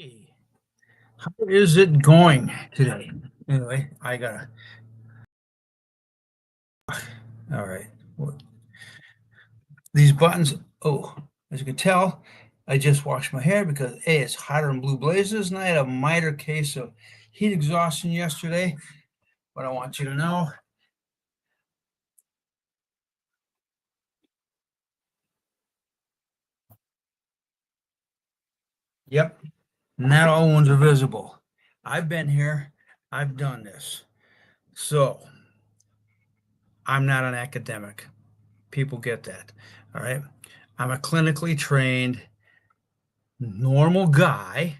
Hey, how is it going today? Anyway, I gotta. All right. Well, these buttons. Oh, as you can tell, I just washed my hair because A, it's hotter than blue blazes, and I had a minor case of heat exhaustion yesterday. But I want you to know, yep, not all wounds are visible. I've been here. I've done this. So I'm not an academic. People get that. All right. I'm a clinically trained, normal guy.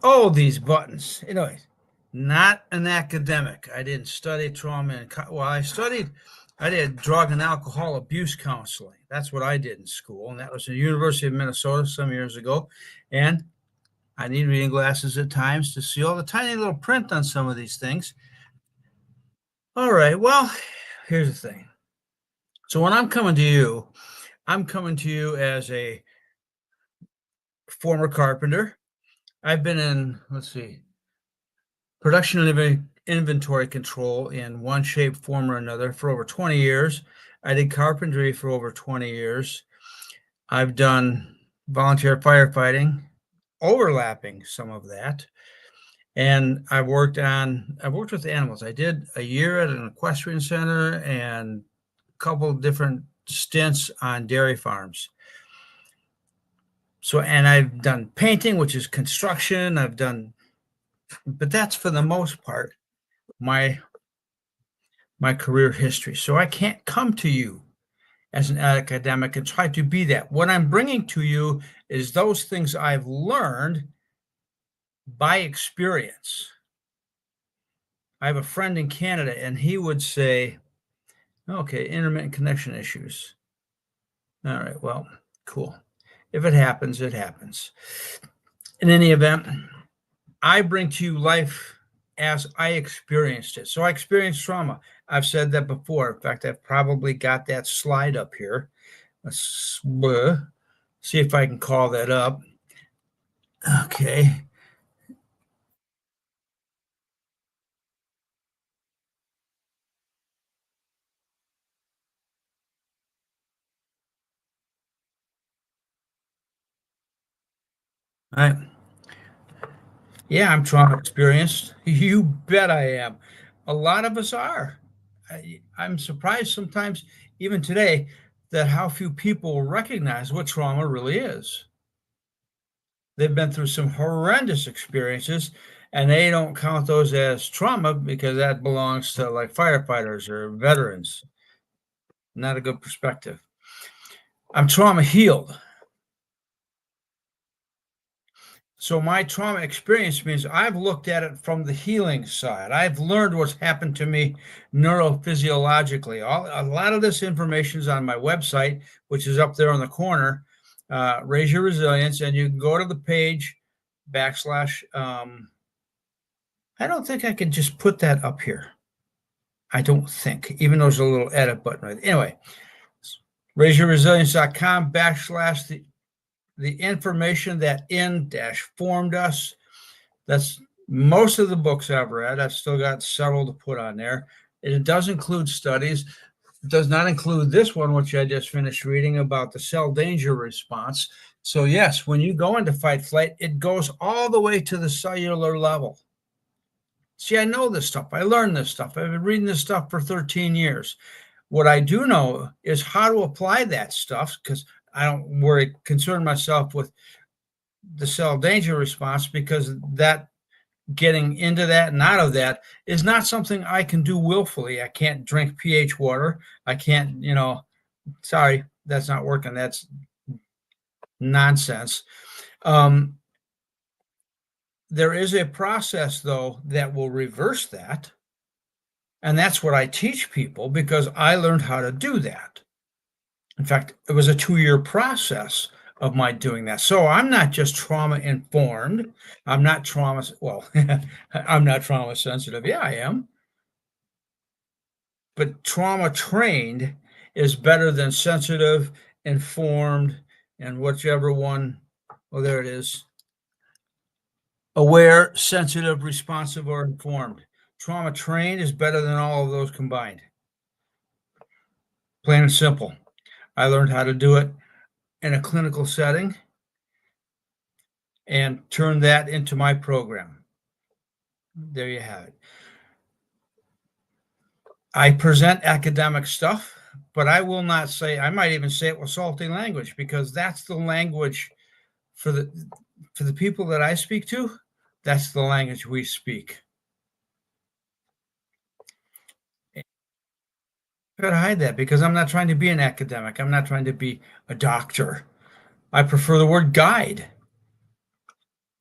Oh, these buttons. Anyways, not an academic. I didn't study trauma and well, I did drug and alcohol abuse counseling. That's what I did in school, and that was at the University of Minnesota some years ago. And I need reading glasses at times to see all the tiny little print on some of these things. All right. Well, here's the thing. So when I'm coming to you as a former carpenter. I've been in, let's see, production and inventory control in one shape, form, or another for over 20 years. I did carpentry for over 20 years. I've done volunteer firefighting, overlapping some of that. And I've worked with animals. I did a year at an equestrian center and a couple of different stints on dairy farms. So, and I've done painting, which is construction. But that's for the most part my career history. So I can't come to you as an academic and try to be that. What I'm bringing to you is those things I've learned by experience. I have a friend in Canada, and he would say, okay, intermittent connection issues. All right, well, cool. If it happens, it happens. In any event, I bring to you life as I experienced it. So I experienced trauma. I've said that before. In fact, I've probably got that slide up here. Let's see if I can call that up. Okay. All right. Yeah, I'm trauma experienced. You bet I am. A lot of us are. I'm surprised sometimes, even today, that how few people recognize what trauma really is. They've been through some horrendous experiences, and they don't count those as trauma because that belongs to like firefighters or veterans. Not a good perspective. I'm trauma healed. So my trauma experience means I've looked at it from the healing side. I've learned what's happened to me neurophysiologically. A lot of this information is on my website, which is up there on the corner, Raise Your Resilience, and you can go to the page backslash. I don't think I can just put that up here. I don't think, even though there's a little edit button. Right. Anyway, raiseyourresilience.com backslash the information that in-formed us. That's most of the books I've read. I've still got several to put on there. It does include studies. It does not include this one, which I just finished reading about the cell danger response. So yes, when you go into fight flight, it goes all the way to the cellular level. See, I know this stuff. I learned this stuff. I've been reading this stuff for 13 years. What I do know is how to apply that stuff, because I don't concern myself with the cell danger response, because that getting into that and out of that is not something I can do willfully. I can't drink pH water. I can't, sorry, that's not working. That's nonsense. There is a process, though, that will reverse that. And that's what I teach people, because I learned how to do that. In fact, it was a 2-year process of my doing that. So I'm not just trauma informed. I'm not I'm not trauma sensitive. Yeah, I am. but trauma trained is better than sensitive, informed, and whichever one. Oh, there it is. Aware, sensitive, responsive, or informed. Trauma trained is better than all of those combined. Plain and simple. I learned how to do it in a clinical setting and turn that into my program. There you have it. I present academic stuff, but I will not say, I might even say it with salty language, because that's the language for the people that I speak to. That's the language we speak. I try to hide that because I'm not trying to be an academic. I'm not trying to be a doctor. I prefer the word guide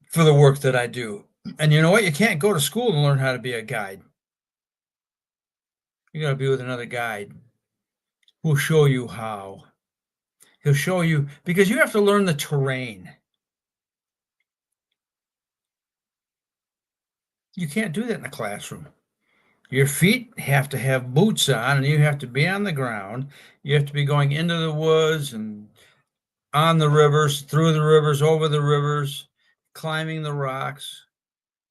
for the work that I do. And you know what? You can't go to school and learn how to be a guide. You got to be with another guide who'll show you how. He'll show you, because you have to learn the terrain. You can't do that in a classroom. Your feet have to have boots on, and you have to be on the ground. You have to be going into the woods and on the rivers, through the rivers, over the rivers, climbing the rocks,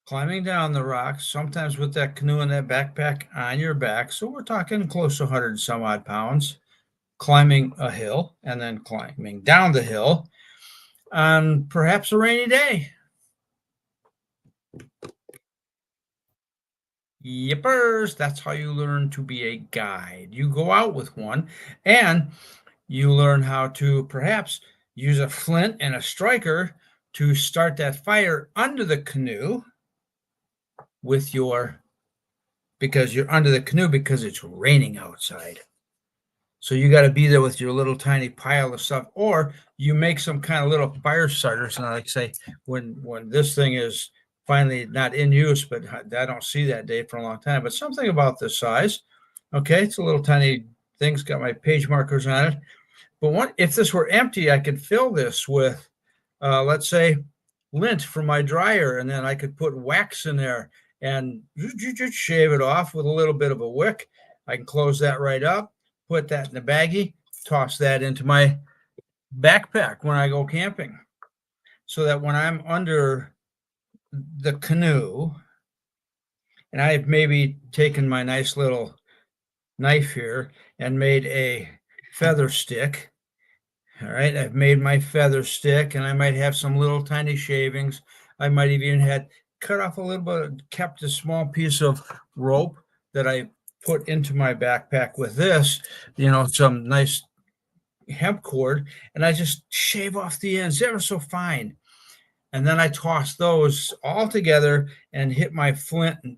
climbing down the rocks, sometimes with that canoe and that backpack on your back. So we're talking close to 100 and some odd pounds, climbing a hill and then climbing down the hill on perhaps a rainy day. Yippers, that's how you learn to be a guide. You go out with one and you learn how to perhaps use a flint and a striker to start that fire under the canoe with because you're under the canoe because it's raining outside. So you got to be there with your little tiny pile of stuff, or you make some kind of little fire starters. And I like to say, when this thing is finally not in use, but I don't see that day for a long time, but something about this size. Okay, it's a little tiny thing's got my page markers on it. But if this were empty, I could fill this with, let's say, lint from my dryer, and then I could put wax in there and shave it off with a little bit of a wick. I can close that right up, put that in the baggie, toss that into my backpack when I go camping, so that when I'm under the canoe, and I've maybe taken my nice little knife here and made a feather stick. All right, I've made my feather stick, and I might have some little tiny shavings. I might have even had cut off a little bit, kept a small piece of rope that I put into my backpack with this, some nice hemp cord, and I just shave off the ends ever so fine. And then I toss those all together and hit my flint, and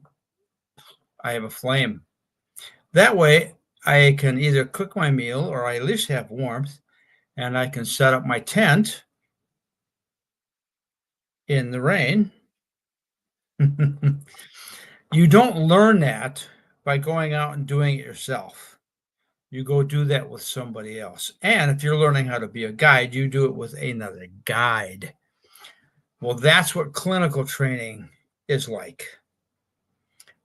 I have a flame. That way, I can either cook my meal or I at least have warmth, and I can set up my tent in the rain. You don't learn that by going out and doing it yourself. You go do that with somebody else. And if you're learning how to be a guide, you do it with another guide. Well, that's what clinical training is like.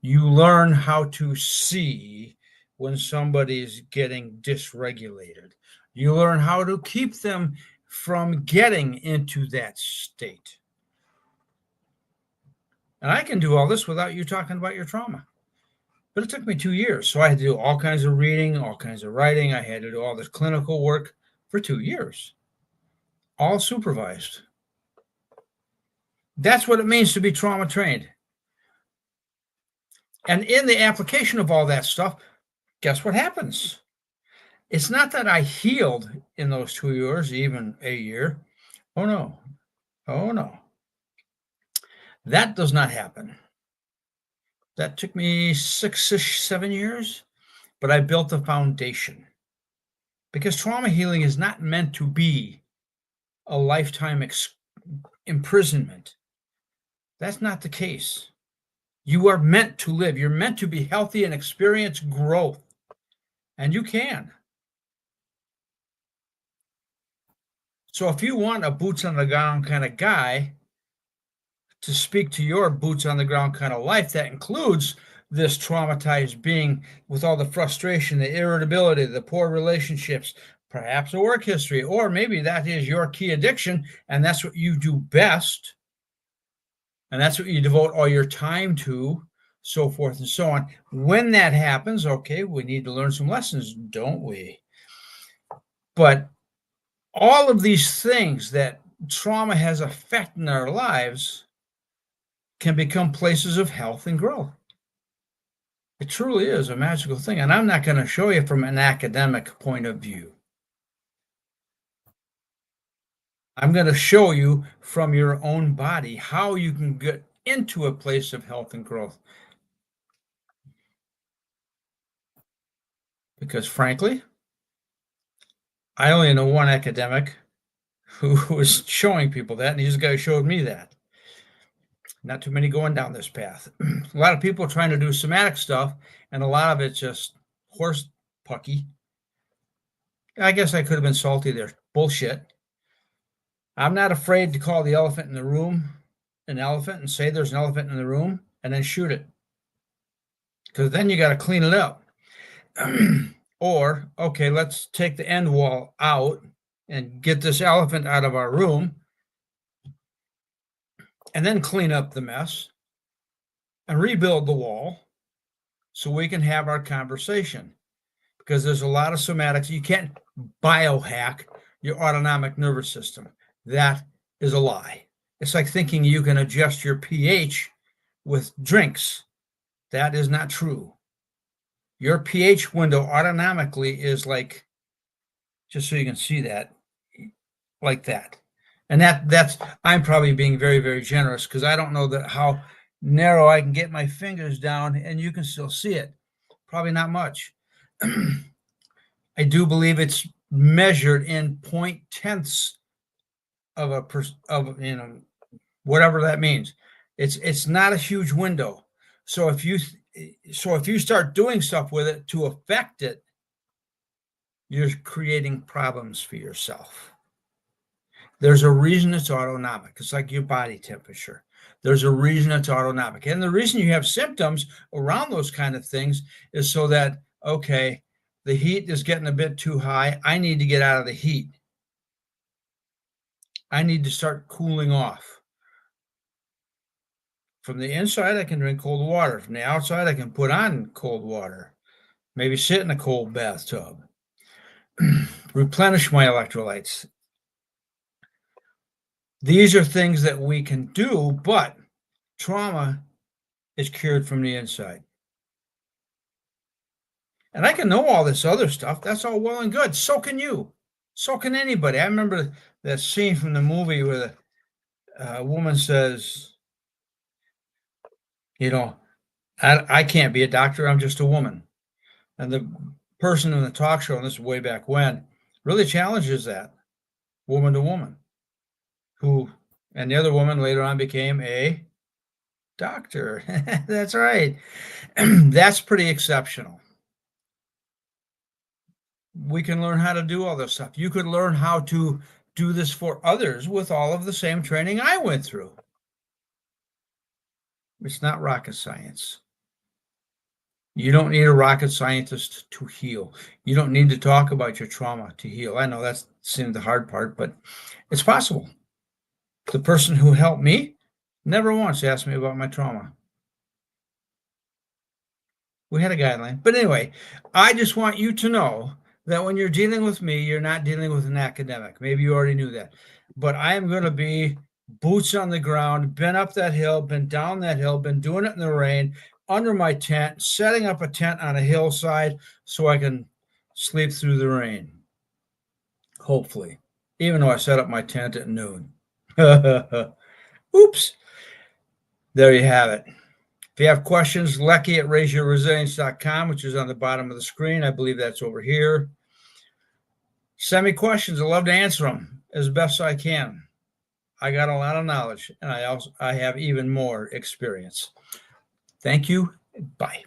You learn how to see when somebody's getting dysregulated. You learn how to keep them from getting into that state. And I can do all this without you talking about your trauma. But it took me 2 years. So I had to do all kinds of reading, all kinds of writing. I had to do all this clinical work for 2 years, all supervised. That's what it means to be trauma trained. And in the application of all that stuff, guess what happens? It's not that I healed in those 2 years, even a year. Oh, no. Oh, no. That does not happen. That took me 7 years, but I built a foundation. Because trauma healing is not meant to be a lifetime imprisonment. That's not the case. You are meant to live. You're meant to be healthy and experience growth. And you can. So if you want a boots on the ground kind of guy to speak to your boots on the ground kind of life, that includes this traumatized being with all the frustration, the irritability, the poor relationships, perhaps a work history, or maybe that is your key addiction and that's what you do best. And that's what you devote all your time to, so forth and so on. When that happens, okay, we need to learn some lessons, don't we? But all of these things that trauma has affected in our lives can become places of health and growth. It truly is a magical thing. And I'm not going to show you from an academic point of view. I'm going to show you from your own body how you can get into a place of health and growth. Because frankly, I only know one academic who was showing people that, and he's the guy who showed me that. Not too many going down this path. A lot of people trying to do somatic stuff, and a lot of it's just horse pucky. I guess I could have been salty there. Bullshit. I'm not afraid to call the elephant in the room an elephant and say there's an elephant in the room and then shoot it. Because then you got to clean it up. Or, okay, let's take the end wall out and get this elephant out of our room and then clean up the mess and rebuild the wall so we can have our conversation. Because there's a lot of somatics. You can't biohack your autonomic nervous system. That is a lie. It's like thinking you can adjust your pH with drinks. That is not true. Your pH window autonomically is like, just so you can see that, like that. And that's, I'm probably being very, very generous because I don't know that how narrow I can get my fingers down and you can still see it. Probably not much. I do believe it's measured in 0.10ths of a whatever that means. It's not a huge window. So if you start doing stuff with it to affect it, you're creating problems for yourself. There's a reason it's autonomic. It's like your body temperature. There's a reason it's autonomic. And the reason you have symptoms around those kind of things is so that, okay, the heat is getting a bit too high. I need to get out of the heat. I need to start cooling off. From the inside, I can drink cold water. From the outside, I can put on cold water. Maybe sit in a cold bathtub. Replenish my electrolytes. These are things that we can do, but trauma is cured from the inside. And I can know all this other stuff. That's all well and good. So can you. So can anybody. I remember that scene from the movie where a woman says, you know, I can't be a doctor. I'm just a woman. And the person in the talk show, and this is way back when, really challenges that woman to woman. And the other woman later on became a doctor. That's right. That's pretty exceptional. We can learn how to do all this stuff. You could learn how to do this for others with all of the same training I went through. It's not rocket science. You don't need a rocket scientist to heal. You don't need to talk about your trauma to heal. I know that's the hard part, but it's possible. The person who helped me never once asked me about my trauma. We had a guideline. But anyway, I just want you to know that when you're dealing with me, you're not dealing with an academic. Maybe you already knew that. But I am going to be boots on the ground, been up that hill, been down that hill, been doing it in the rain, under my tent, setting up a tent on a hillside so I can sleep through the rain. Hopefully. Even though I set up my tent at noon. Oops. There you have it. If you have questions, Lecky at raiseyourresilience.com, which is on the bottom of the screen. I believe that's over here. Send me questions. I love to answer them as best I can. I got a lot of knowledge, and I have even more experience. Thank you. Bye.